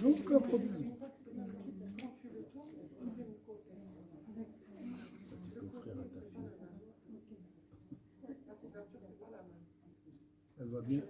Aucun problème. Elle va bien.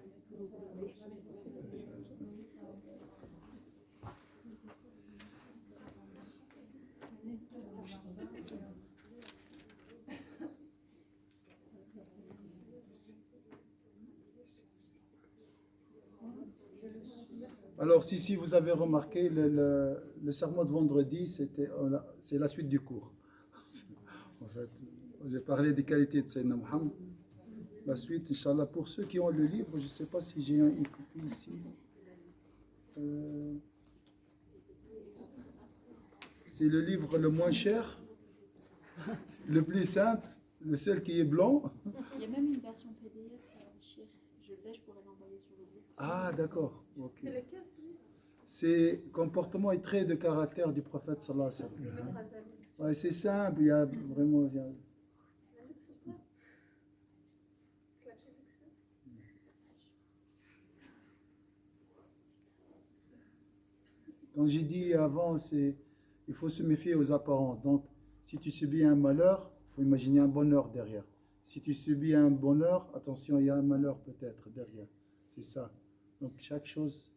Alors, si vous avez remarqué, le sermon de vendredi, c'est la suite du cours. En fait, j'ai parlé des qualités de Sayyidina Muhammad. La suite, Inch'Allah, pour ceux qui ont le livre, je ne sais pas si j'ai une copie ici. C'est le livre le moins cher, le plus simple, le seul qui est blanc. Il y a même une version PDF, je l'ai, je pourrais l'envoyer sur le groupe. Ah, d'accord. Okay. C'est lequel, celui? C'est comportement et traits de caractère du prophète sallallahu alayhi wa sallam. Ouais, c'est simple, il y a vraiment... Quand j'ai dit avant, il faut se méfier aux apparences. Donc, si tu subis un malheur, il faut imaginer un bonheur derrière. Si tu subis un bonheur, attention, il y a un malheur peut-être derrière. C'est ça. Donc, chaque chose,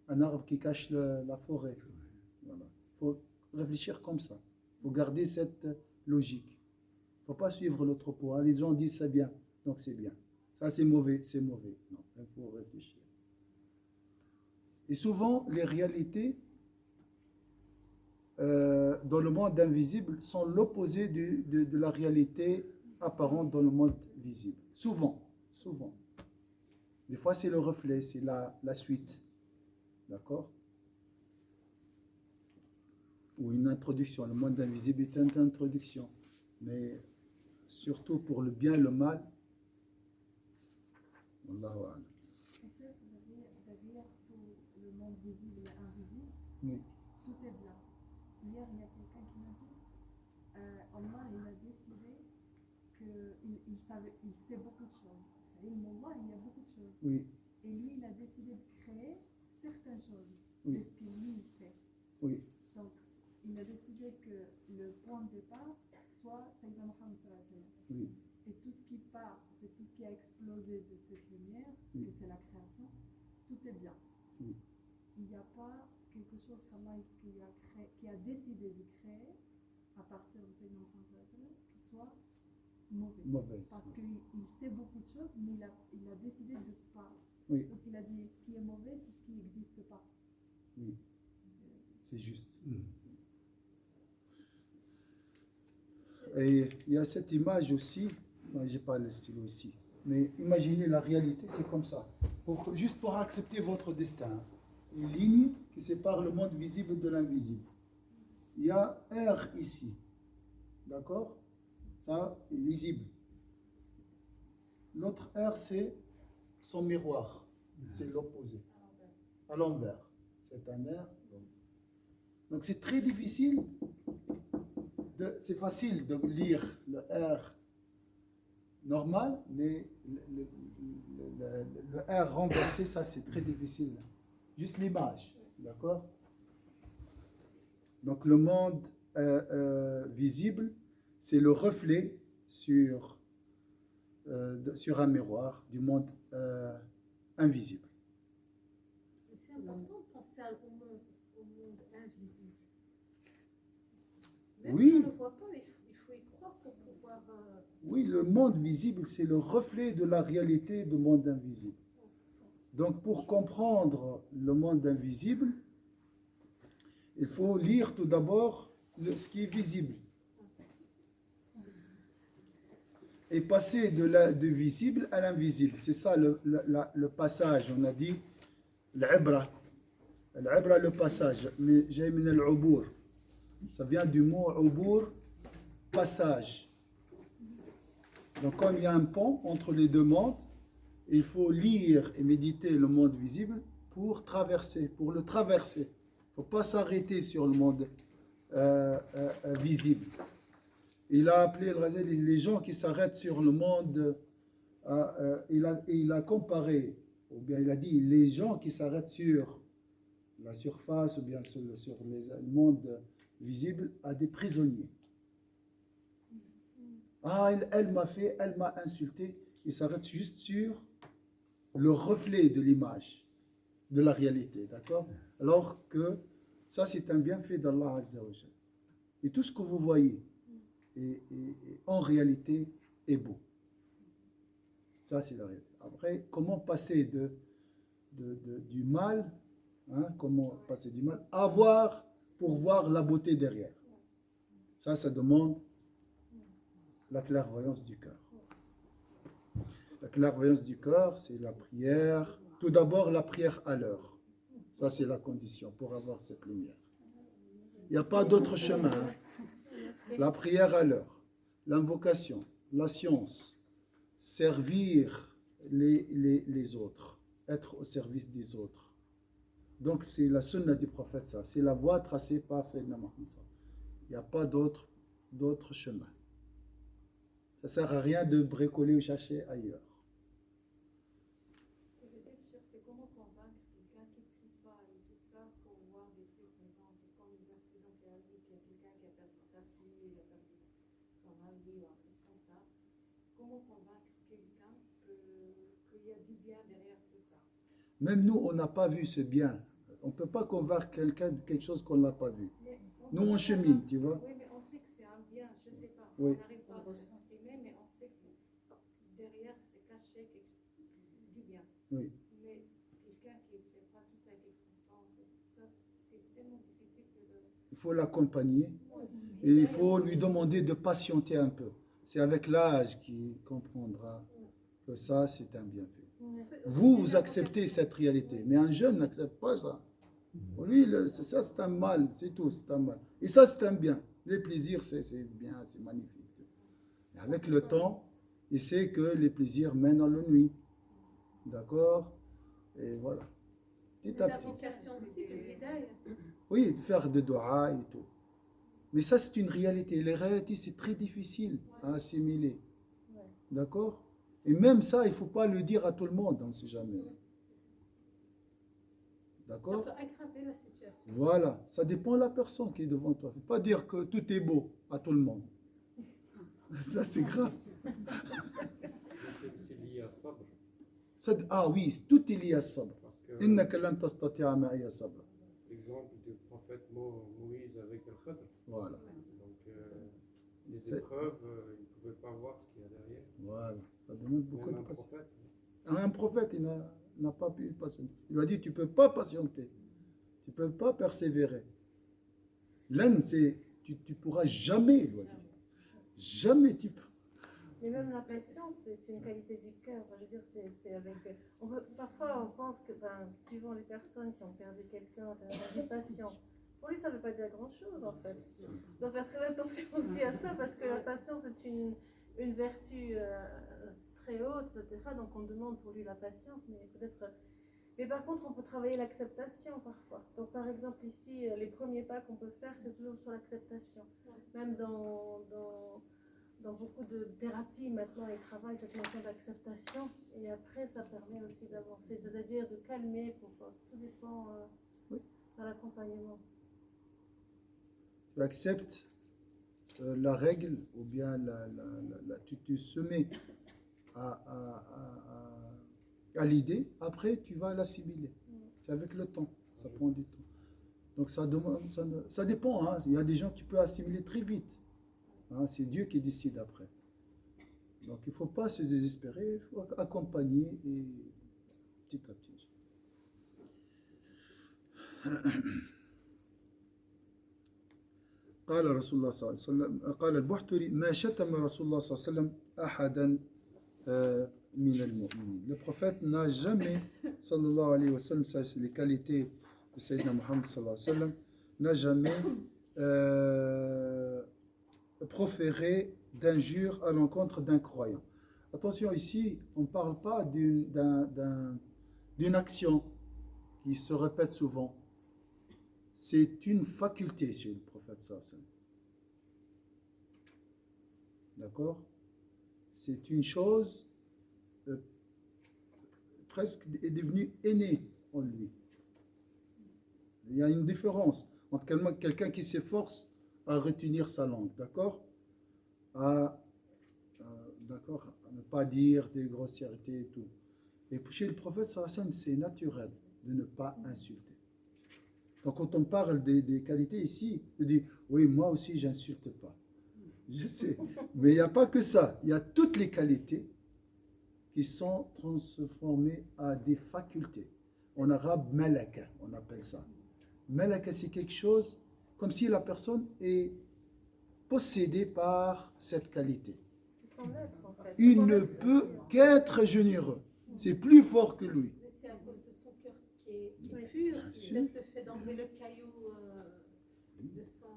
un arbre qui cache la forêt. Voilà. Il faut réfléchir comme ça. Il faut garder cette logique. Il ne faut pas suivre le troupeau. Hein. Les gens disent c'est bien, donc c'est bien. Ça, c'est mauvais, c'est mauvais. Non, il faut réfléchir. Et souvent, les réalités dans le monde invisible sont l'opposé de la réalité apparente dans le monde visible. Souvent. Des fois, c'est le reflet, c'est la suite. D'accord? Ou une introduction. Le monde invisible est une introduction. Mais surtout pour le bien et le mal. Wallahu a'lam. Est-ce que derrière tout le monde visible et invisible, Oui. tout est blanc? Hier, il y a quelqu'un qui m'a dit Allah, il a décidé qu'il sait beaucoup de choses. Et Allah, il y a beaucoup de choses. Oui. Et lui, il a décidé de créer certaines choses. Oui. C'est ce que lui, il sait. Oui. Donc, il a décidé que le point de départ soit Sayyidina Muhammad sallallahu alayhi wa sallam. Oui. Et tout ce qui part, et tout ce qui a explosé de cette lumière, Oui. que c'est la création, tout est bien. Oui. Il n'y a pas quelque chose qu'Allah qui a décidé de créer à partir de Sayyidina Muhammad sallallahu alayhi wa sallam qui soit mauvais. Parce qu'il sait beaucoup de choses, mais il a décidé de ne pas. Oui. Donc il a dit ce qui est mauvais, c'est ce qui n'existe pas. Oui. C'est juste. Et il y a cette image aussi, moi j'ai pas le stylo ici, mais imaginez la réalité, c'est comme ça. Juste pour accepter votre destin, une ligne qui sépare le monde visible de l'invisible. Il y a R ici, d'accord? Ça est visible. L'autre R, c'est son miroir, c'est l'opposé, à l'envers. C'est un R. Donc c'est très difficile. C'est facile de lire le R normal, mais le R renversé, ça c'est très difficile. Juste l'image, d'accord? Donc le monde visible, c'est le reflet sur un miroir du monde invisible. C'est important de penser au monde invisible. Même Oui. si on ne le voit pas, il faut y croire pour pouvoir... Oui, le monde visible, c'est le reflet de la réalité du monde invisible. Donc, pour comprendre le monde invisible, il faut lire tout d'abord ce qui est visible. Et passer de visible à l'invisible. C'est ça le passage. On a dit l'ibra. L'ibra, le passage. Mais j'ai mis l'ubour. Ça vient du mot ubour, passage. Donc, comme il y a un pont entre les deux mondes, il faut lire et méditer le monde visible pour le traverser. Il ne faut pas s'arrêter sur le monde visible. Il a appelé les gens qui s'arrêtent sur le monde, il a comparé, ou bien il a dit les gens qui s'arrêtent sur la surface ou bien sur le monde visible à des prisonniers. Ah, elle m'a fait, elle m'a insulté. Il s'arrête juste sur le reflet de l'image, de la réalité, d'accord? Alors que ça, c'est un bienfait d'Allah Azza wa Jal. Et tout ce que vous voyez en réalité est beau. Ça, c'est la réalité. Après, comment passer du mal, hein, comment passer du mal à voir pour voir la beauté derrière. Ça demande la clairvoyance du cœur. La clairvoyance du cœur, c'est la prière. Tout d'abord, la prière à l'heure. Ça, c'est la condition pour avoir cette lumière. Il n'y a pas d'autre chemin. Hein. La prière à l'heure, l'invocation, la science, servir les autres, être au service des autres. Donc, c'est la sunna du prophète, ça. C'est la voie tracée par Sayyidina Muhammad. Il n'y a pas d'autre chemin. Ça ne sert à rien de bricoler ou chercher ailleurs. Ce que je veux dire, c'est comment convaincre quelqu'un qui ne prie pas et tout ça pour voir des trucs, par exemple, comme les accidents qui arrivent, qu'il y a quelqu'un qui a perdu sa fille, il a perdu son mari ou un truc comme ça. Comment convaincre quelqu'un qu'il y a du bien derrière tout ça? Même nous, on n'a pas vu ce bien. On ne peut pas convaincre quelqu'un de quelque chose qu'on n'a pas vu. Nous, on chemine, tu vois. Oui, mais on sait que c'est un bien, je ne sais pas. Oui. On n'arrive pas à s'exprimer, mais on sait que derrière, c'est caché du bien. Oui. Mais quelqu'un qui ne fait pas tout ça avec confiance, ça, c'est tellement difficile que Il faut l'accompagner et il faut lui demander de patienter un peu. C'est avec l'âge qu'il comprendra que ça, c'est un bienfait. Vous acceptez cette réalité, mais un jeune n'accepte pas ça. Pour lui, ça, c'est un mal, c'est tout, c'est un mal. Et ça, c'est un bien. Les plaisirs, c'est bien, c'est magnifique. Et avec le temps, il sait que les plaisirs mènent à l'ennui. D'accord? Et voilà. Petit à les petit. invocations aussi, le hidayah. Oui, de faire de dua et tout. Mais ça, c'est une réalité. Les réalités, c'est très difficile à assimiler. D'accord? Et même ça, il ne faut pas le dire à tout le monde, on ne sait jamais. D'accord? Ça peut aggraver la situation. Voilà, ça dépend de la personne qui est devant toi. Il ne faut pas dire que tout est beau à tout le monde. Ça, c'est grave. C'est lié à sabr. Ah oui, tout est lié à sabr. Parce que Innaka lan tastati'a ma'iya sabr. l'exemple du prophète Moïse avec le Khadr. Voilà. Donc, les C'est- épreuves, il ne pouvait pas voir ce qu'il y a derrière. Voilà, ça demande beaucoup Même de un patience. prophète. Un prophète, il n'a pas pu patienter. Il lui a dit, tu ne peux pas patienter. Tu ne peux pas persévérer. L'âne, c'est, tu ne pourras jamais, il lui a dit. Jamais tu peux. Mais même la patience, c'est une qualité du cœur. Enfin, je veux dire, c'est avec. Parfois, on pense que, suivant les personnes qui ont perdu quelqu'un, on a des patience. Pour lui, ça ne veut pas dire grand-chose, en fait. Il doit faire très attention aussi à ça, parce que la patience est une vertu très haute, etc. Donc, on demande pour lui la patience, mais peut-être. Mais par contre, on peut travailler l'acceptation parfois. Donc, par exemple, ici, les premiers pas qu'on peut faire, c'est toujours sur l'acceptation. Même dans beaucoup de thérapies, maintenant, ils travaillent cette notion d'acceptation. Et après, ça permet aussi d'avancer, c'est-à-dire de calmer. Tout dépend Oui. de l'accompagnement. Tu acceptes la règle ou bien tu te soumets à l'idée, après tu vas l'assimiler. C'est avec le temps, ça prend du temps. Donc ça dépend, hein. Il y a des gens qui peuvent assimiler très vite. Hein. C'est Dieu qui décide après. Donc il ne faut pas se désespérer, il faut accompagner et petit à petit. قال رسول الله صلى الله عليه وسلم قال البحتري ما شتم رسول الله صلى الله عليه وسلم أحدا من المؤمنين. Le prophète n'a jamais, sallallahu alayhi wa sallam, ça c'est les qualités de Sayyidina Muhammad sallallahu alayhi wa sallam, n'a jamais proféré d'injures à l'encontre d'un croyant. Attention, ici, on ne parle pas d'une action qui se répète souvent. C'est une faculté chez le prophète sallallahu alayhi wa sallam. D'accord? C'est une chose presque est devenue innée en lui. Il y a une différence entre quelqu'un qui s'efforce à retenir sa langue, d'accord? D'accord, à ne pas dire des grossièretés et tout. Et chez le prophète sallallahu alayhi wa sallam, c'est naturel de ne pas insulter. Donc quand on parle des qualités ici, je dis, oui, moi aussi, j'insulte pas. Je sais. Mais il n'y a pas que ça. Il y a toutes les qualités qui sont transformées à des facultés. En arabe, malaka, on appelle ça. Malaka, c'est quelque chose comme si la personne est possédée par cette qualité. C'est son être, en fait. Il ne peut qu'être généreux. C'est plus fort que lui. Mais c'est à cause de son cœur qui est pur, sûr. peut-être le fait d'enlever le caillou de son...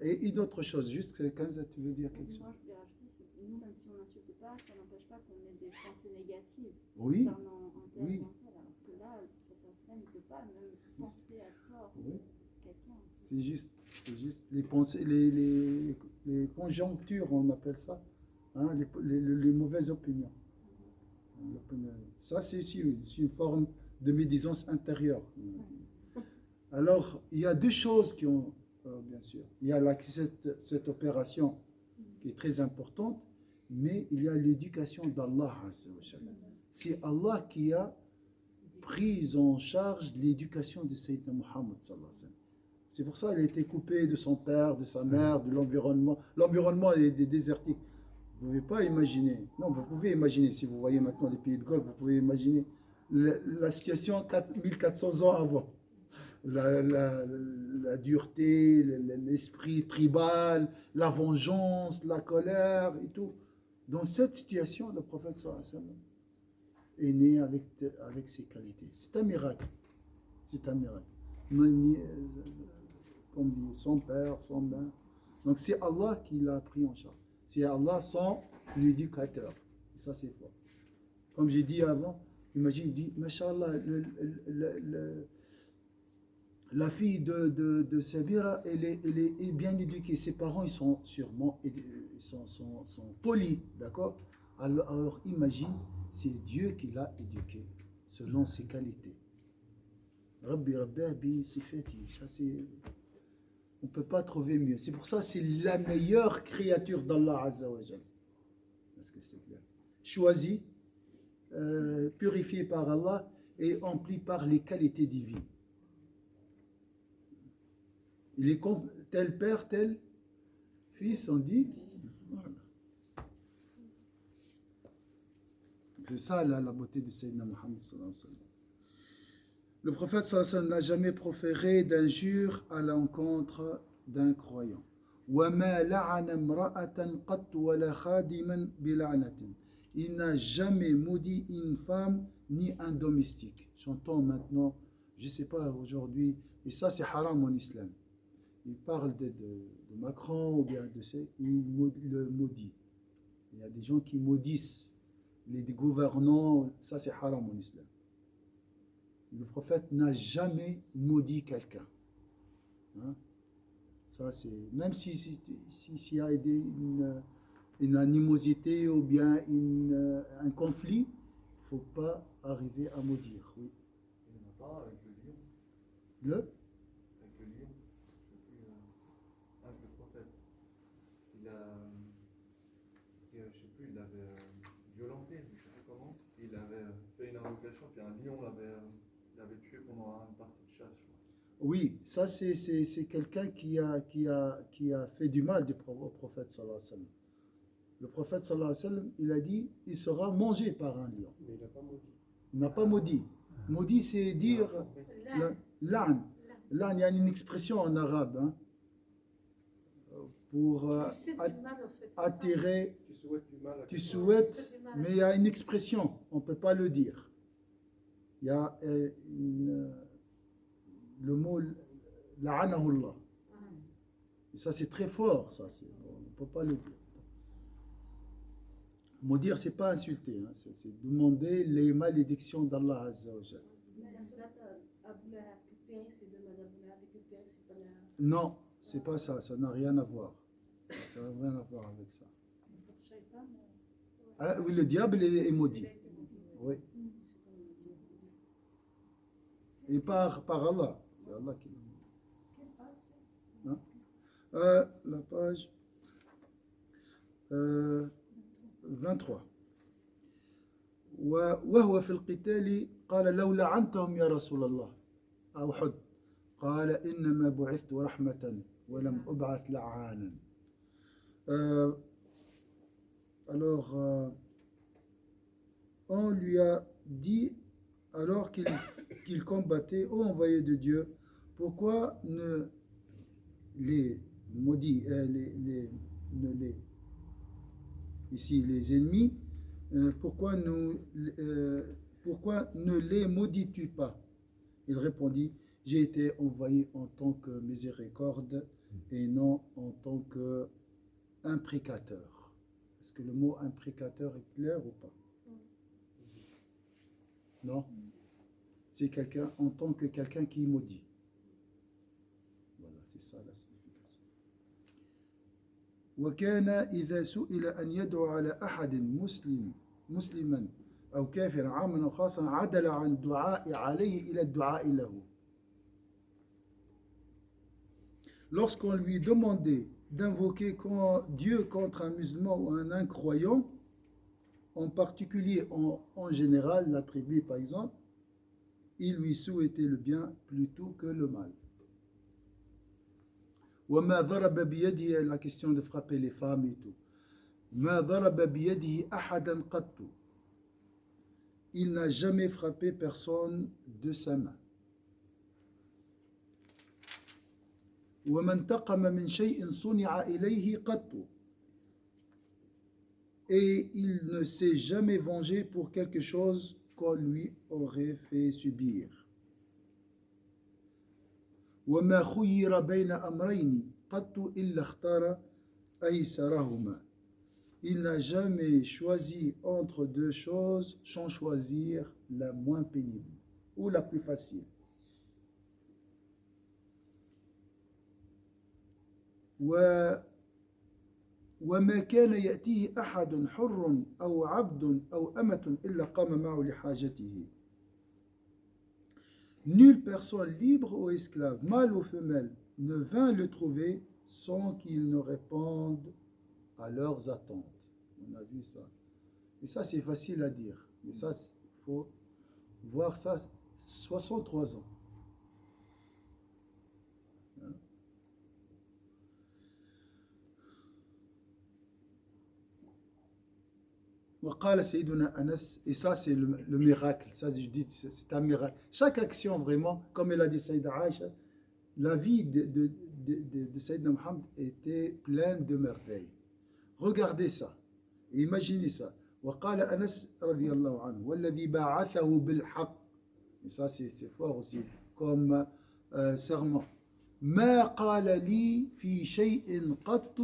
Et une autre chose, juste, Kanza, tu veux dire quelque chose? Moi, je voulais rajouter, c'est que nous, même si on n'insulte pas, ça n'empêche pas qu'on ait des pensées négatives Oui, concernant un tel oui. ou un tel. Alors que là, le professeur Sven ne peut pas même penser à tort Oui. quelqu'un. C'est juste. Les pensées, les conjonctures, on appelle ça, hein, les mauvaises opinions. Ça, c'est une forme de médisance intérieure. Alors, il y a deux choses qui ont, bien sûr, il y a cette opération qui est très importante, mais il y a l'éducation d'Allah. C'est Allah qui a pris en charge l'éducation de Sayyidina Muhammad. C'est pour ça qu'il a été coupé de son père, de sa mère, de l'environnement. L'environnement est désertique. Vous ne pouvez pas imaginer. Non, vous pouvez imaginer, si vous voyez maintenant les pays de Golfe, vous pouvez imaginer la situation 1400 ans avant. La dureté, l'esprit tribal, la vengeance, la colère et tout. Dans cette situation, le prophète sallallahu alayhi wa sallam est né avec ses qualités. C'est un miracle. C'est un miracle. Comme dit, son père, son mère. Donc c'est Allah qui l'a pris en charge. C'est Allah son éducateur. Et ça c'est fort. Comme j'ai dit avant, imagine, dit, Masha'Allah, la fille de Sabira, elle est bien éduquée. Ses parents, ils sont sûrement sont polis, d'accord? Alors imagine, c'est Dieu qui l'a éduquée selon ses qualités. Rabbi bi sifati. Ça c'est... On ne peut pas trouver mieux. C'est pour ça que c'est la meilleure créature d'Allah Azza wa Jal. Parce que c'est clair. Choisi, purifié par Allah et empli par les qualités divines. Il est comme tel père, tel fils, on dit. Voilà. C'est ça la beauté de Sayyidina Muhammad sallallahu alayhi wa sallam. Le prophète sallallahu alayhi wa sallam n'a jamais proféré d'injures à l'encontre d'un croyant. Il n'a jamais maudit une femme ni un domestique. J'entends maintenant, je ne sais pas aujourd'hui, et ça c'est haram en islam. Il parle de Macron ou bien de ça, il le maudit. Il y a des gens qui maudissent les gouvernants, ça c'est haram en islam. Le prophète n'a jamais maudit quelqu'un. Hein? Ça, c'est, même s'il y a une animosité ou bien un conflit, il ne faut pas arriver à maudire. Oui. Il n'y en a pas avec le lion. Avec le lion, je ne sais plus, avec le prophète. Je ne sais plus, il l'avait violenté, je ne sais plus comment. Il avait fait une invocation, puis un lion l'avait tué pendant une partie de chasse. Oui, ça c'est quelqu'un qui a fait du mal au prophète sallallahu alayhi wa sallam. Le prophète sallallahu alayhi wa sallam, il a dit, il sera mangé par un lion. Mais il n'a pas maudit. Il n'a pas maudit. Maudit, c'est dire l'a'n. L'a'n, il y a une expression en arabe, hein, pour attirer. Tu souhaites du mal à Tu quelqu'un. souhaites, mais il y a une expression, on ne peut pas le dire. Il y a le mot la'anahullah. Et ça c'est très fort, ça, on ne peut pas le dire. Maudire, c'est pas insulter, hein, c'est demander les malédictions d'Allah Azza wa Jal. Non, c'est pas ça, ça n'a rien à voir. Ça n'a rien à voir avec ça. Ah, oui, le diable est maudit. Oui. Et par Allah. C'est Allah qui l'a. Quelle page Hein? La page 23. وهو في القتال قال لو لعنتهم يا رسول الله أحد قال إنما بعثت رحمة ولم أبعث لعانا. Alors on lui a dit alors qu'il combattait, ô envoyé de Dieu, pourquoi ne les maudits, ici les ennemis, pourquoi ne les maudis-tu pas? Il répondit, j'ai été envoyé en tant que miséricorde et non en tant que imprécateur. Est-ce que le mot imprécateur est clair ou pas? Non? C'est quelqu'un en tant que quelqu'un qui maudit. Voilà, c'est ça la signification. وكان إذا سئل أن يدعو على أحد مسلما أو كافرا عاما أو خاصا عدل عن الدعاء عليه إلى الدعاء له. Lorsqu'on lui demandait d'invoquer Dieu contre un musulman ou un incroyant, en particulier en général, la tribu par exemple, il lui souhaitait le bien plutôt que le mal. وما ضرب بيده, la question de frapper les femmes et tout. ما ضرب بيده أحدا قط. Il n'a jamais frappé personne de sa main. وما انتقم من شيء صنع إليه قط. Et il ne s'est jamais vengé pour quelque chose qu'on lui aurait fait subir. وما خير بين أمرين قط إلا اختار أيسرهما. Il n'a jamais choisi entre deux choses sans choisir la moins pénible ou la plus facile. وما كان يأتيه أحد حر أو عبد أو أمة إلا قام معه لحاجته. Nulle personne libre ou esclave, mâle ou femelle, ne vint le trouver sans qu'il ne réponde à leurs attentes. On a vu ça. Et ça, c'est facile à dire. Mais ça, il faut voir ça 63 ans. وقال سيدنا أنس, et ça c'est le miracle, ça je dis c'est un miracle. Chaque action vraiment, comme elle a dit Sayyida Aïcha, la vie de Sayyidina Muhammad était pleine de merveilles. Regardez ça, imaginez ça. وقال أنس رضي الله عنه والذي بعثه بالحق, et ça c'est fort aussi comme serment. ما قال لي في شيء قط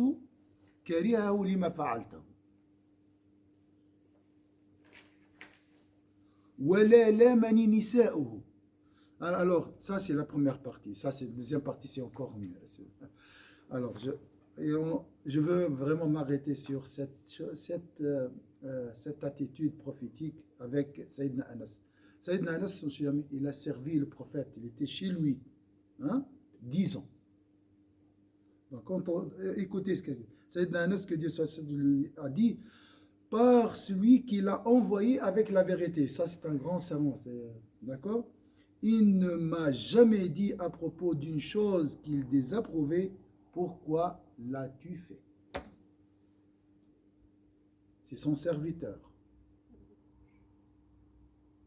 كرهه لما فعلته. ولا لامني نساؤه. Alors, ça c'est la première partie. Ça c'est la deuxième partie, c'est encore mieux. Alors, je veux vraiment m'arrêter sur cette attitude prophétique avec Sayyidina Anas. Sayyidina Anas, son cher ami, il a servi le prophète. Il était chez lui, 10 ans. Donc, écoutez ce que Sayyidina Anas, que Dieu lui a dit, par celui qui l'a envoyé avec la vérité. Ça, c'est un grand serment, d'accord? Il ne m'a jamais dit à propos d'une chose qu'il désapprouvait, pourquoi l'as-tu fait? C'est son serviteur.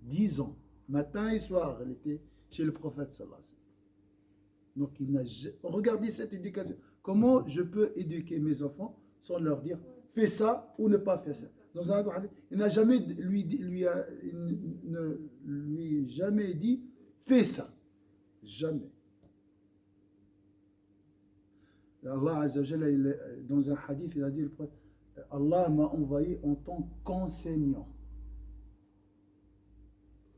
10 ans, matin et soir, elle était chez le prophète sallallahu alayhi wa sallam. Donc, regardez cette éducation. Comment je peux éduquer mes enfants sans leur dire fais ça ou ne pas faire ça. Dans un hadith, il n'a jamais lui jamais dit fais ça. Jamais. Allah Azza wa Jalla, dans un hadith, il a dit Allah m'a envoyé en tant qu'enseignant.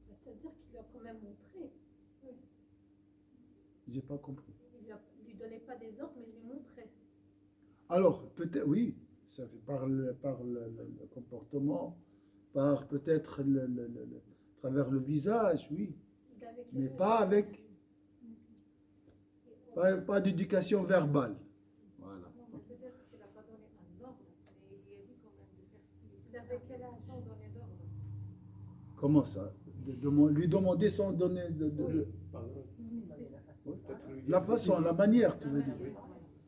C'est-à-dire qu'il lui a quand même montré. J'ai pas compris. Il ne lui donnait pas des ordres, mais il lui montrait. Alors, peut-être, oui. Ça fait par le comportement, par peut-être travers le visage, oui, mais pas avec Pas d'éducation verbale. Voilà. Non, mais peut-être qu'il n'a pas donné un ordre, mais il lui a dit quand même de faire ci. Il avait quel âge sans donner d'ordre? Comment ça? Lui demander sans donner Pardon. Peut-être lui la dire, façon, la manière, tu veux dire.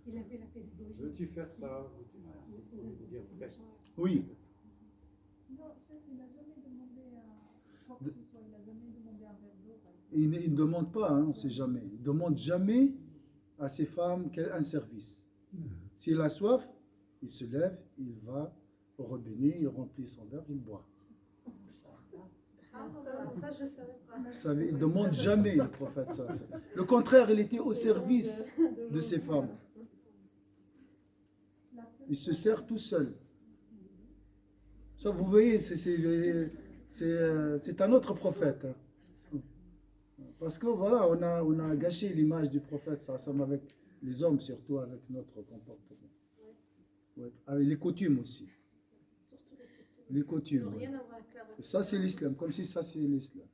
Il avait la pédagogie. veux-tu faire ça? Veux-tu dire, fais. Oui. Non, chef, il n'a jamais demandé à quoi que ce soit. Il n'a jamais demandé un verre d'eau, par exemple. Il ne demande pas, hein, on ne sait jamais. Il ne demande jamais à ses femmes un service. S'il a soif, il se lève, il va au robinet, il remplit son verre, il boit. Ça, je ne savais pas. Vous savez, il ne demande jamais, le prophète. Ça. Le contraire, il était au service de ses femmes. Il se sert tout seul. Ça, vous voyez, c'est un autre prophète. Hein. Parce que voilà, on a gâché l'image du prophète, ça avec les hommes, surtout avec notre comportement. Ouais. Avec les coutumes aussi. Les coutumes. Rien à voir avec la Et ça, c'est l'islam, comme si ça, c'est l'islam.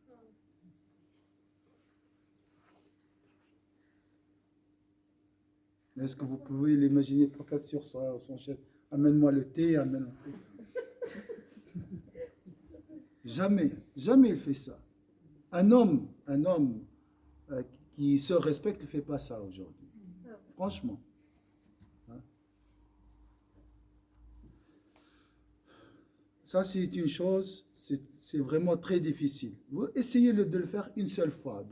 Est-ce que vous pouvez l'imaginer, le prophète sur son chef? Amène-moi le thé, amène-moi le thé. Jamais, jamais il fait ça. Un homme qui se respecte ne fait pas ça aujourd'hui. Franchement. Hein? Ça, c'est une chose, c'est vraiment très difficile. Vous essayez de le faire une seule fois,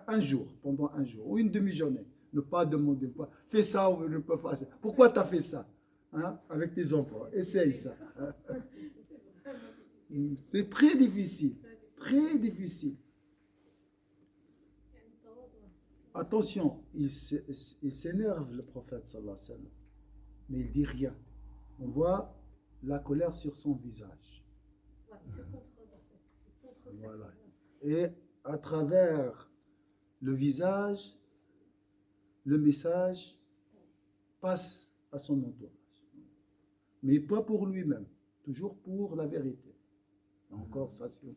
un jour, pendant un jour, ou une demi-journée. Ne pas demander, fais ça ou ne pas faire ça. Pourquoi tu as fait ça, hein, avec tes enfants? Essaye ça. C'est très difficile. Très difficile. Attention, il s'énerve, le prophète, sallallahu alayhi wa sallam, mais il dit rien. On voit la colère sur son visage. Voilà. Et à travers le visage, le message passe à son entourage. Mais pas pour lui-même, toujours pour la vérité. Encore ça, c'est...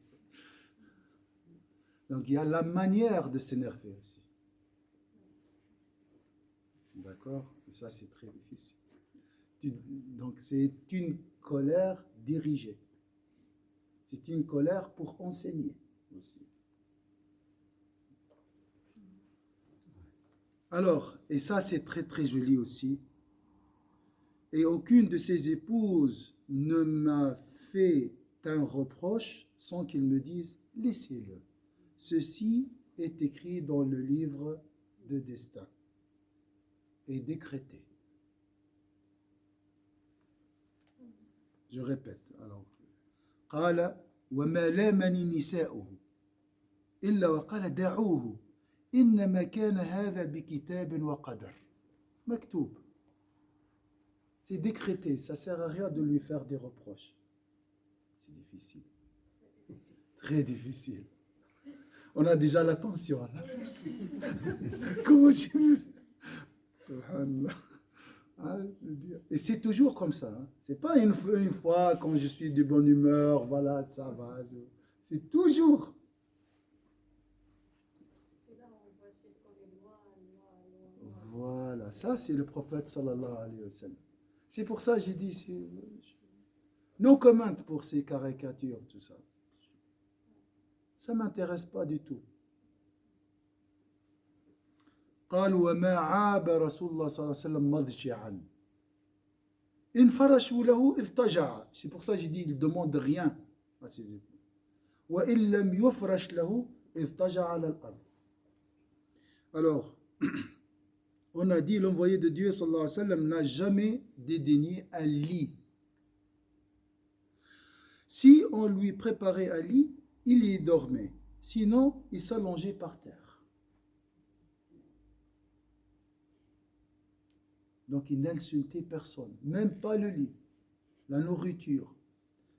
Donc il y a la manière de s'énerver aussi. D'accord? Et ça, c'est très difficile. Donc c'est une colère dirigée. C'est une colère pour enseigner aussi. Alors, et ça c'est très très joli aussi. Et aucune de ses épouses ne m'a fait un reproche sans qu'il me dise laissez-le. Ceci est écrit dans le livre de destin et décrété. Je répète. Alors, قال وما لامني نساؤه إلا وقال دعوه إنما كان هذا بكتاب وقدر مكتوب. C'est décrété, ça ne sert à rien de lui faire des reproches. C'est difficile. Très difficile. On a déjà la tension. Comment je veux? Subhanallah. Hein, je veux dire. Et c'est toujours comme ça. Hein. C'est pas une fois quand je suis de bonne humeur, voilà, ça va. C'est toujours. Voilà, ça c'est le prophète sallallahu alayhi wa sallam. C'est pour ça que j'ai dit, no comment pour ces caricatures, tout ça. Ça ne m'intéresse pas du tout. قال وما عاب رسول الله صلى الله عليه وسلم مضجعا إن فرشوا له اضطجع. C'est pour ça que j'ai dit, il ne demande rien à ses époux. وإن لم يفرش له اضطجع على الأرض. Alors, on a dit, l'envoyé de Dieu sallallahu alayhi wa sallam n'a jamais dédaigné un lit. Si on lui préparait un lit, il y dormait. Sinon, il s'allongeait par terre. Donc, il n'insultait personne, même pas le lit, la nourriture.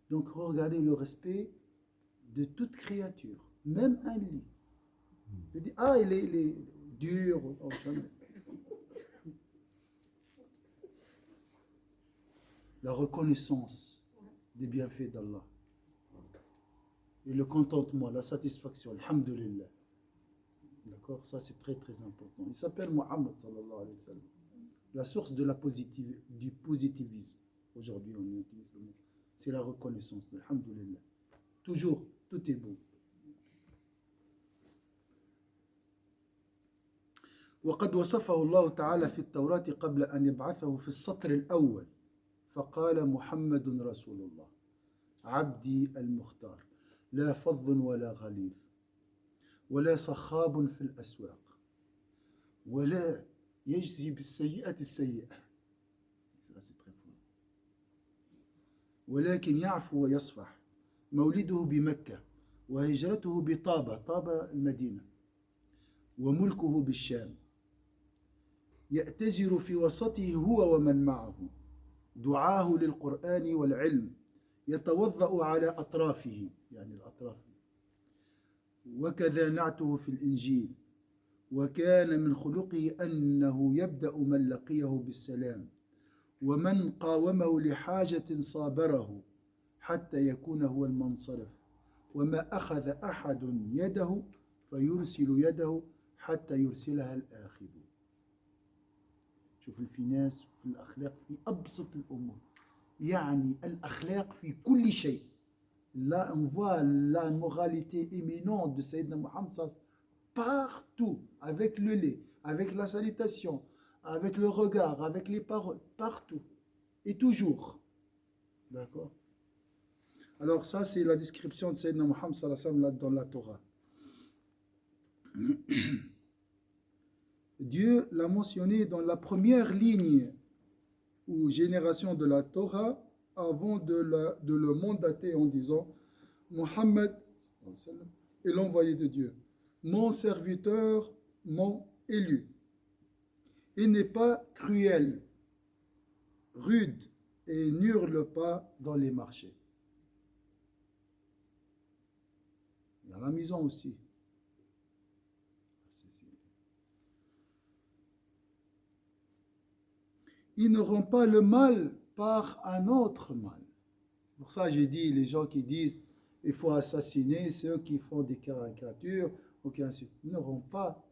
Donc, regardez le respect de toute créature, même un lit. Je dis, ah, il est dur. La reconnaissance des bienfaits d'Allah. Et le contentement, la satisfaction, alhamdulillah. D'accord? Ça, c'est très très important. Il s'appelle Muhammad sallallahu alayhi wa sallam. La source de du positivisme. Aujourd'hui, on utilise le mot. C'est la reconnaissance. Alhamdulillah. Toujours, tout est beau. وقد وصفه الله تعالى في التوراة قبل أن يبعثه في السطر الأول فقال محمد رسول الله عبدي المختار لا فظ ولا غليظ ولا صخاب في الأسواق ولا يجزي بالسيئة السيئة ولكن يعفو ويصفح مولده بمكة وهجرته بطابة طابة المدينة وملكه بالشام يأتزر في وسطه هو ومن معه دعاه للقرآن والعلم يتوضأ على أطرافه يعني الأطراف وكذا نعته في الإنجيل وكان من خلقه أنه يبدأ من لقيه بالسلام ومن قاومه لحاجة صابره حتى يكون هو المنصرف وما أخذ أحد يده فيرسل يده حتى يرسلها الآخذ. شوف الفيناس في الأخلاق في أبسط الأمور يعني الأخلاق في كل شيء. Là on voit la moralité éminente de Sayyidina Muhammad partout, avec le lait, avec la salutation, avec le regard, avec les paroles, partout et toujours. D'accord? Alors ça c'est la description de Sayyidina Muhammad sallallahu alayhi wa sallam dans la Torah. Dieu l'a mentionné dans la première ligne ou génération de la Torah avant de le mandater en disant Mohammed est l'envoyé de Dieu, mon serviteur, mon élu. Il n'est pas cruel, rude et n'hurle pas dans les marchés. Il y a la maison aussi. Il ne rend pas le mal par un autre mal. Pour ça, j'ai dit, les gens qui disent il faut assassiner ceux qui font des caricatures, ils ne rendent pas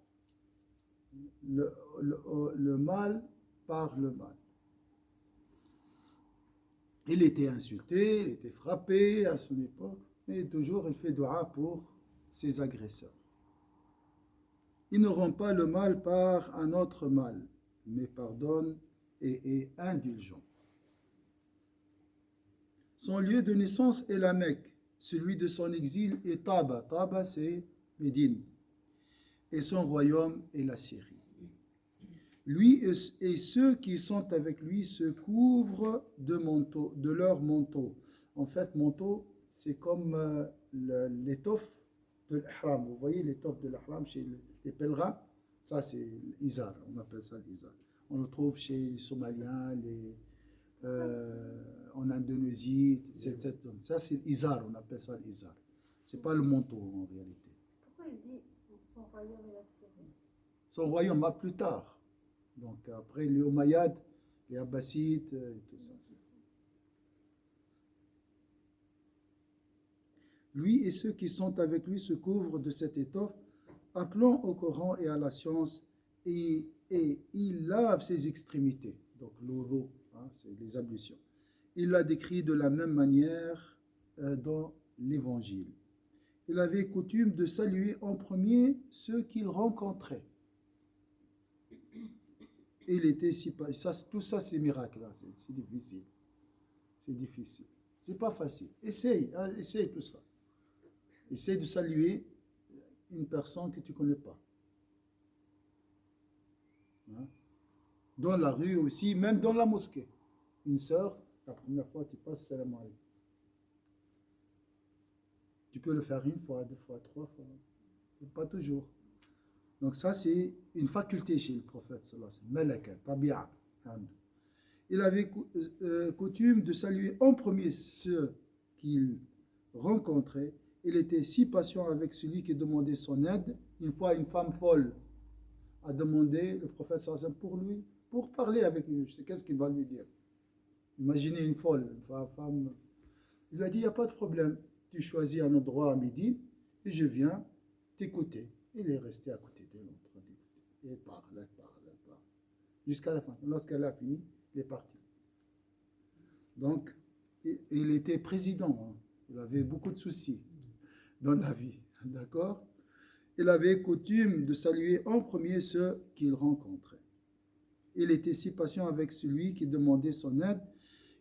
le mal par le mal. Il était insulté, il était frappé à son époque, et toujours il fait dua pour ses agresseurs. Il ne rend pas le mal par un autre mal, mais pardonne et est indulgent. Son lieu de naissance est la Mecque, celui de son exil est Taba. Taba, c'est Médine. Et son royaume est la Syrie. Lui et ceux qui sont avec lui se couvrent de leur manteau. En fait, manteau, c'est comme l'étoffe de l'ihram. Vous voyez l'étoffe de l'ihram chez les pèlerins? Ça, c'est l'izar. On appelle ça l'izar. On le trouve chez les Somaliens, en Indonésie, cette zone. Ça, c'est l'izar, on appelle ça l'izar. Ce n'est pas le manteau en réalité. Pourquoi il dit son royaume est la Syrie? Son royaume va plus tard. Donc après les Omeyyades, les Abbassides et tout ça. Lui et ceux qui sont avec lui se couvrent de cette étoffe, appelant au Coran et à la science, et il lave ses extrémités. Donc l'odo, c'est les ablutions. Il l'a décrit de la même manière dans l'Évangile. Il avait coutume de saluer en premier ceux qu'il rencontrait. Il était si ça, tout ça c'est miracle, c'est difficile. C'est difficile. C'est pas facile. Essaye tout ça. Essaye de saluer une personne que tu connais pas. Dans la rue aussi, même dans la mosquée. Une sœur, la première fois tu passes, salam alaykoum. Tu peux le faire une fois, deux fois, trois fois. Pas toujours. Donc ça, c'est une faculté chez le prophète sallallahu alayhi wa sallam. Malaka, tabi'a. Il avait coutume de saluer en premier ceux qu'il rencontrait. Il était si patient avec celui qui demandait son aide. Une fois, une femme folle a demandé le prophète sallallahu alayhi wa sallam pour lui, pour parler avec lui. Je sais qu'est-ce qu'il va lui dire. Imaginez une folle, une femme. Il lui a dit, il n'y a pas de problème. Tu choisis un endroit à midi et je viens t'écouter. Il est resté à côté d'elle en train d'écouter. Elle parle, elle parle, elle parle. Jusqu'à la fin. Lorsqu'elle a fini, il est parti. Donc, il était président. Hein. Il avait beaucoup de soucis dans la vie. D'accord? Il avait coutume de saluer en premier ceux qu'il rencontrait. Il était si patient avec celui qui demandait son aide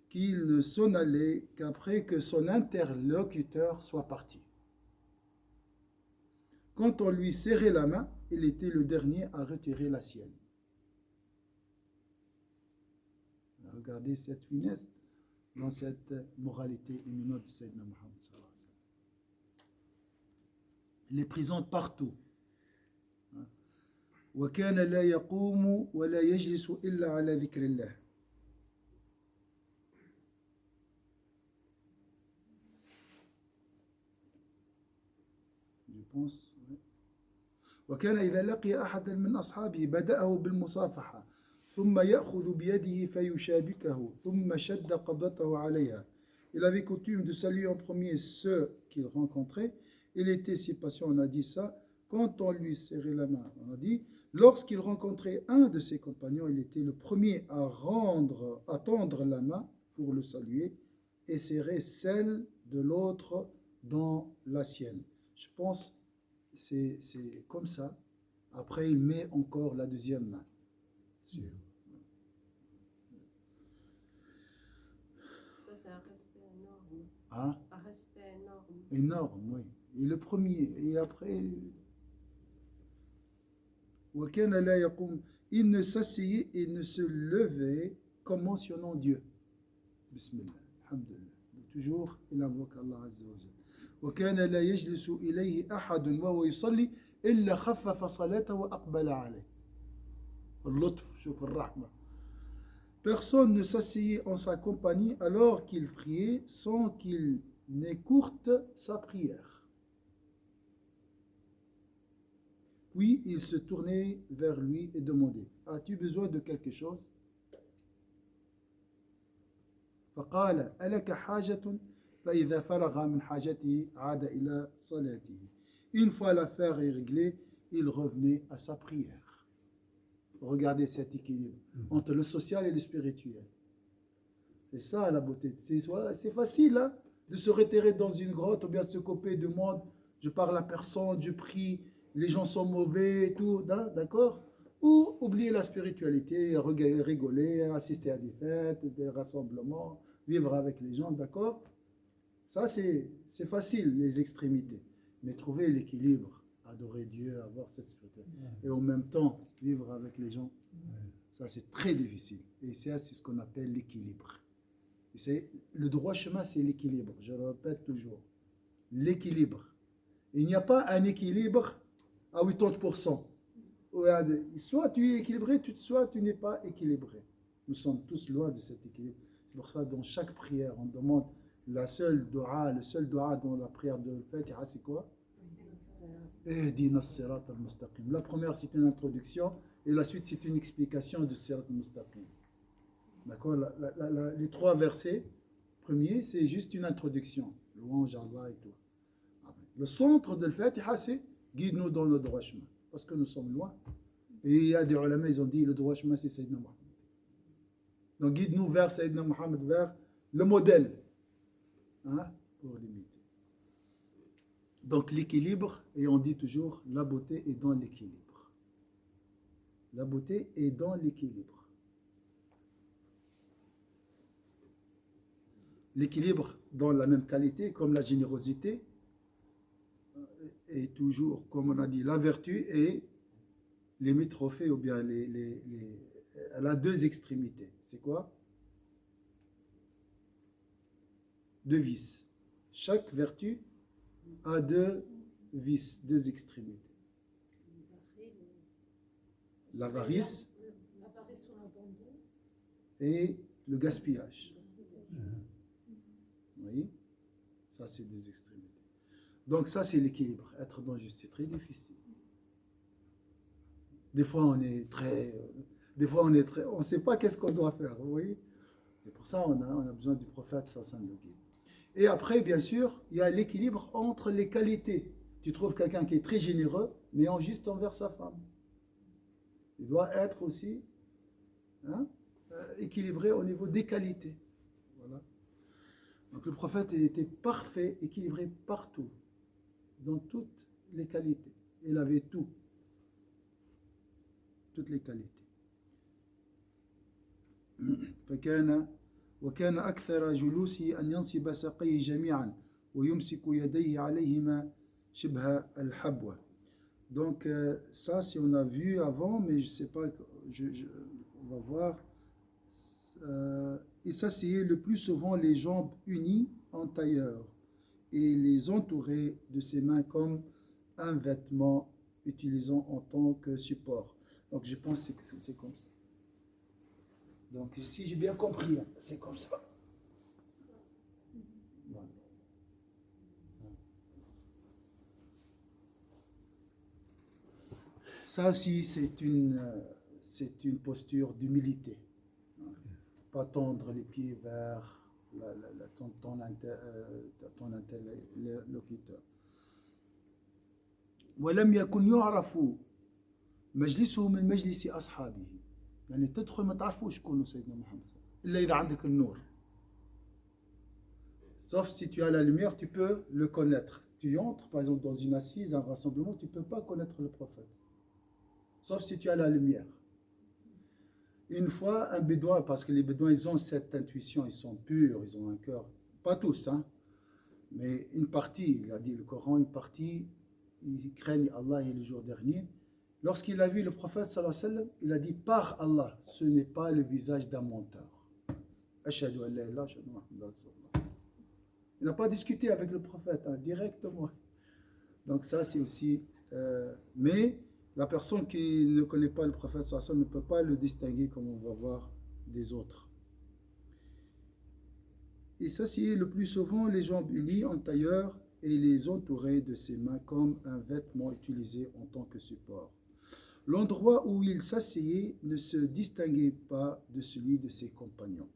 qu'il ne s'en allait qu'après que son interlocuteur soit parti. Quand on lui serrait la main, il était le dernier à retirer la sienne. Regardez cette finesse dans cette moralité éminente de Sayyidina Muhammad. Il est présent partout. وكان لا يقوم ولا يجلس إلا على ذكر الله. Je pense. وكان إذا لقي أحدا من أصحابه بدأه بالمصافحة ثم يأخذ بيده فيشابكه ثم شد قبضته عليها. Il avait coutume de saluer en premier ceux qu'il rencontrait. Il était si patient, on a dit ça, quand on lui serrait la main. On a dit, lorsqu'il rencontrait un de ses compagnons, il était le premier à tendre la main pour le saluer et serrer celle de l'autre dans la sienne. Je pense que c'est comme ça. Après, il met encore la deuxième main. Sûr. Ça, c'est un respect énorme. Hein? Un respect énorme. Énorme, oui. Et le premier, et après... وكان لا يقوم. Il ne s'asseyait et ne se levait qu'en mentionnant Dieu. Bismillah, alhamdulillah. Toujours, il invoque Allah Azza wa Jalla. وكان لا يجلس إليه أحد وهو يصلي إلا خفف صلاته وأقبل عليه. اللطف, شوف الرحمة. Personne ne s'asseyait en sa compagnie alors qu'il priait sans qu'il n'écourte sa prière. Puis il se tournait vers lui et demandait, as-tu besoin de quelque chose? فقال ألك حاجة فإذا فرغ من حاجته عاد إلى صلاته. Une fois l'affaire est réglée, il revenait à sa prière. Regardez cet équilibre entre le social et le spirituel. C'est ça la beauté. C'est facile hein, de se retirer dans une grotte ou bien se couper du monde. Je parle à personne, je prie, les gens sont mauvais et tout, d'accord? Ou oublier la spiritualité, rigoler, assister à des fêtes, des rassemblements, vivre avec les gens, d'accord? Ça c'est facile, les extrémités. Mais trouver l'équilibre, adorer Dieu, avoir cette spiritualité, et en même temps vivre avec les gens, ça c'est très difficile. Et ça c'est ce qu'on appelle l'équilibre. Le droit chemin c'est l'équilibre, je le répète toujours. L'équilibre. Il n'y a pas un équilibre à 80%. Soit tu es équilibré, soit tu n'es pas équilibré. Nous sommes tous loin de cet équilibre. C'est pour ça dans chaque prière, on demande le seul dua dans la prière de Fatiha, c'est quoi? Ihdina as-sirat al-mustaqim. La première, c'est une introduction et la suite, c'est une explication de sirat al-mustaqim. D'accord? Les trois versets premiers, c'est juste une introduction. Louange à Allah et tout. Le centre de Fatiha, c'est guide-nous dans le droit chemin. Parce que nous sommes loin. Et il y a des ulama, ils ont dit le droit chemin, c'est Sayyidina Muhammad. Donc guide-nous vers Sayyidina Muhammad, vers le modèle. Hein? Pour l'imiter. Donc l'équilibre, et on dit toujours, la beauté est dans l'équilibre. La beauté est dans l'équilibre. L'équilibre dans la même qualité, comme la générosité, est toujours, comme on a dit, la vertu et les trophées, ou bien elle a deux extrémités. C'est quoi? Deux vices. Chaque vertu a deux vices, deux extrémités. L'avarice et le gaspillage. Vous voyez? Ça, c'est deux extrémités. Donc ça, c'est l'équilibre. Être dans le juste, c'est très difficile. Des fois, on ne sait pas qu'est-ce qu'on doit faire. Vous voyez? Et pour ça, on a besoin du prophète, ça le guide. Et après, bien sûr, il y a l'équilibre entre les qualités. Tu trouves quelqu'un qui est très généreux, mais juste envers sa femme. Il doit être aussi équilibré au niveau des qualités. Voilà. Donc le prophète, il était parfait, équilibré partout, dans toutes les qualités. Il avait tout, toutes les qualités. وكان أكثر جلوسه أن ينصب ساقيه جميعا ويمسك يديه عليهما شبه الحبوة. Donc ça, si on a vu avant, mais je ne sais pas, on va voir. Il s'asseyait le plus souvent les jambes unies en tailleur et les entourait de ses mains comme un vêtement utilisant en tant que support. Donc je pense que c'est comme ça. Donc si j'ai bien compris, c'est comme ça. Voilà. Ça aussi, c'est une posture d'humilité. Pas tendre les pieds vers ton interlocuteur. ولم يكن يعرف مجلسه من مجلس أصحابه. يعني تدخل ما تعرفوش شكون سيدنا محمد إلا إذا عندك النور. Sauf si tu as la lumière, tu peux le connaître. Tu entres par exemple dans une assise, un rassemblement, tu ne peux pas connaître le prophète. Sauf si tu as la lumière. Une fois, un bédouin, parce que les bédouins, ils ont cette intuition, ils sont purs, ils ont un cœur, pas tous, mais une partie, il a dit le Coran, une partie, ils craignent Allah et le jour dernier. Lorsqu'il a vu le prophète, sallallahu alayhi wa sallam, il a dit, par Allah, ce n'est pas le visage d'un menteur. Ashhadu an la ilaha illallah, ashhadu anna Muhammadan rasulullah. Il n'a pas discuté avec le prophète, directement. Donc ça, c'est aussi... mais la personne qui ne connaît pas le prophète sallallahu alayhi wa sallam ne peut pas le distinguer, comme on va voir, des autres. Il s'asseyait le plus souvent les jambes unies en tailleur et les entourait de ses mains comme un vêtement utilisé en tant que support. L'endroit où il s'asseyait ne se distinguait pas de celui de ses compagnons,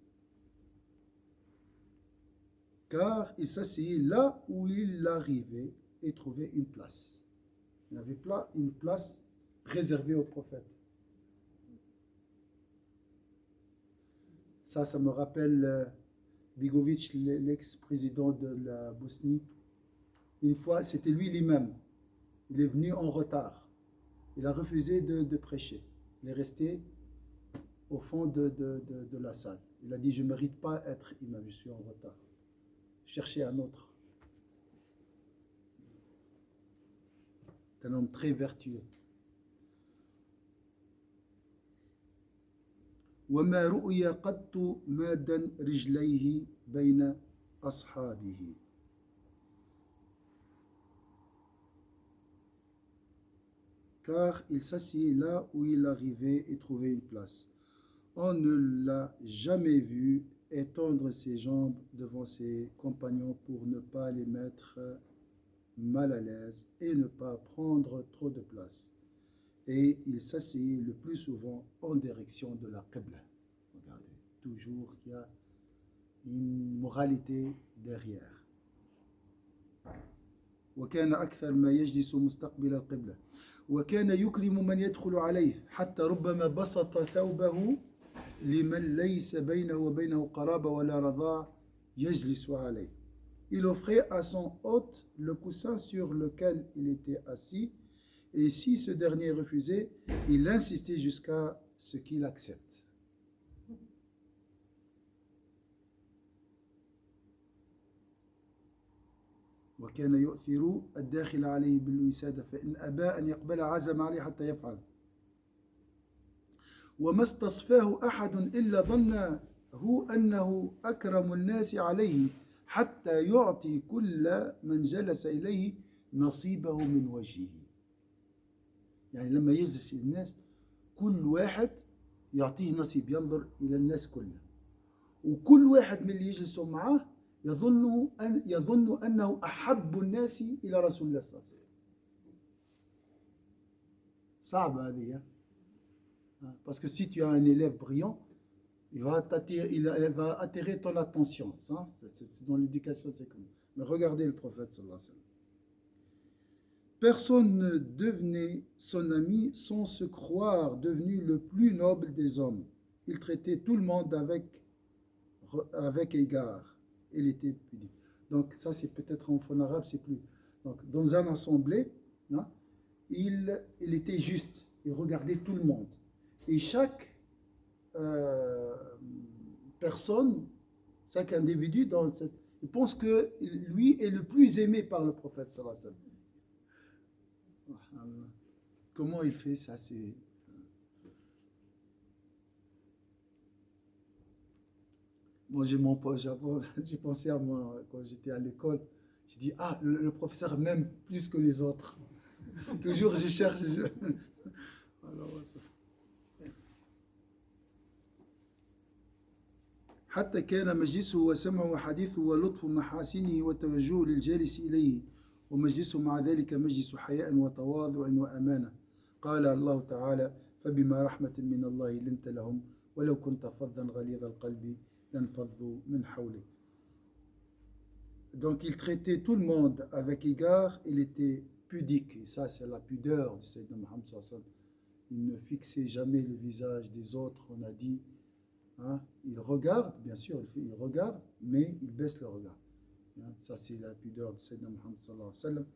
car il s'asseyait là où il arrivait et trouvait une place. Il n'avait pas une place réservée au prophète. Ça me rappelle Begovic, l'ex-président de la Bosnie. Une fois, c'était lui l'imam. Il est venu en retard. Il a refusé de prêcher. Il est resté au fond de la salle. Il a dit, je ne mérite pas être imam, je suis en retard. Cherchez un autre. C'est un homme très vertueux. وما رؤي قط مادا رجليه بين أصحابه. Car il s'assied là où il arrivait et trouvait une place. On ne l'a jamais vu étendre ses jambes devant ses compagnons pour ne pas les mettre mal à l'aise et ne pas prendre trop de place. Et il s'asseyait le plus souvent en direction de la Qibla. Regardez, toujours il y a une moralité derrière. وكان أكثر ما يجلس مستقبل القبلة وكان يكرم من يدخل عليه حتى ربما بسط ثوبه لمن ليس بينه وبينه قرابة ولا رضاع يجلس عليه. Il offrait à son hôte le coussin sur lequel il était assis, et si ce dernier refusait, il insistait jusqu'à ce qu'il accepte. وكان يؤثر الداخل عليه بالوسادة فإن أبى أن يقبل عزم عليه حتى يفعل. وما استصفاه أحد إلا ظنه أنه أكرم الناس عليه حتى يعطي كل من جلس إليه نصيبه من وجهه. يعني لما يجلس الناس كل واحد يعطيه نصيب، ينظر إلى الناس كلها، وكل واحد من اللي يجلسوا معه يظن أنه أحب الناس إلى رسول الله صلى الله عليه وسلم. صعبة هذه. Parce que si tu as un élève brillant, il va attirer ton attention. Ça, c'est dans l'éducation, c'est comme. Mais regardez le prophète sallallahu alayhi wa sallam. Personne ne devenait son ami sans se croire devenu le plus noble des hommes. Il traitait tout le monde avec égard. Il était pudique. Donc ça c'est peut-être en arabe, c'est plus. Donc dans un assemblée, hein, il était juste. Il regardait tout le monde. Et chaque personne, chaque individu, il pense que lui est le plus aimé par le prophète sallallahu alayhi wa sallam. Comment il fait ça? C'est moi, j'ai pensé à moi quand j'étais à l'école. Je dis, ah, le professeur m'aime plus que les autres. Toujours, je cherche. Alors, حتى كان مجلسه وسمعه وحديثه ولطف محاسنه وتوجهه للجالس إليه ومجلسه مع ذلك مجلس حياء وتواضع وأمانة. قال الله تعالى فبما رحمة من الله لنت لهم ولو كنت فظا غليظ القلب لانفضوا من حولك. Donc il traitait tout le monde avec égard, il était pudique, et ça c'est la pudeur du Sayyidina Muhammad sallallahu alayhi wa sallam. Il ne fixait jamais le visage des autres, on a dit, hein, il regarde, bien sûr, il regarde, mais il baisse le regard. Hein, ça c'est la pudeur du Sayyidina Muhammad sallallahu alayhi wa sallam.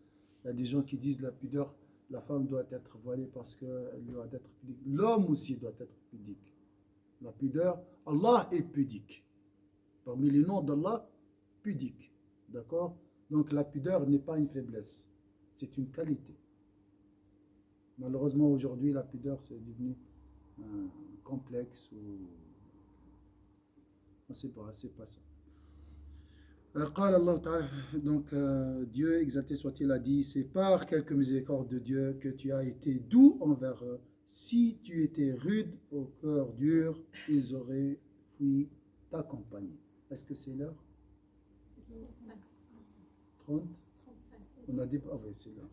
Il y a des gens qui disent la pudeur, la femme doit être voilée parce qu'elle doit être pudique. L'homme aussi doit être pudique. La pudeur, Allah est pudique. Parmi les noms d'Allah, pudique. D'accord? Donc la pudeur n'est pas une faiblesse, c'est une qualité. Malheureusement aujourd'hui la pudeur c'est devenu complexe ou c'est pas ça. قال الله تعالى, donc Dieu exalté soit-il a dit, c'est par quelque miséricorde de Dieu que tu as été doux envers eux. Si tu étais rude au cœur dur, ils auraient fui ta compagnie. Est-ce que c'est l'heure? 30? On a dit, ah oui, c'est l'heure.